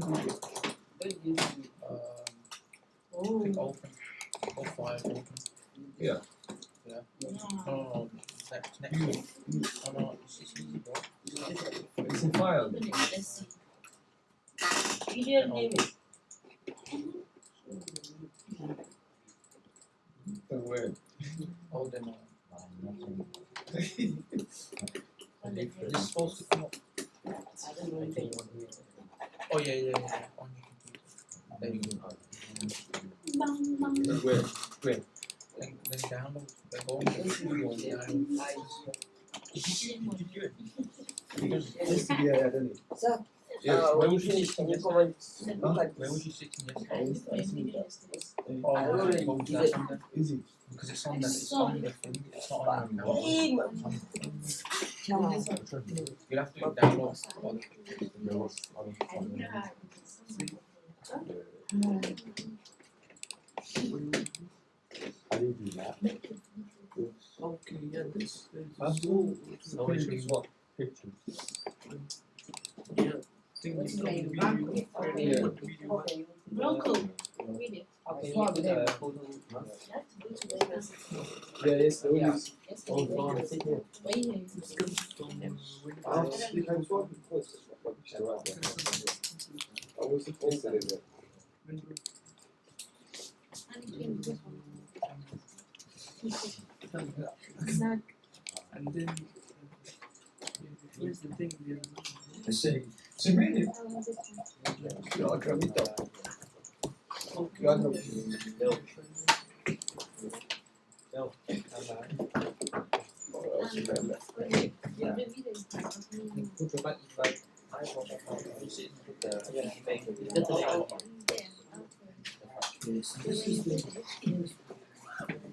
Click open. Or file open. Yeah. Yeah. No. Next. No. It's easy, bro. It's in file. Let's see. Video name is. Where? Oh, then this is supposed to come up. I don't know if they want here. Oh yeah. On your computer. There you go. Where? Then download. Then go on the video and download. Yeah, done it. Sir, Yeah. when you finish, can you come and look at Where was this? you sitting yesterday? I already did it. Easy. Because it's on the thing. It's not on your now. Hey, You'll have to download all the Okay, yeah, this. So which means what? Pictures. Yeah. Thing is Okay. video. Bronco. Read it. okay, Yeah, yes, the Yeah. ones. Yes, Oh, wait. fine. Wait. I was supposed to do that. And then here's the thing. Se vede? No, ho capito. Guarda. No. Put your back like you sit and put the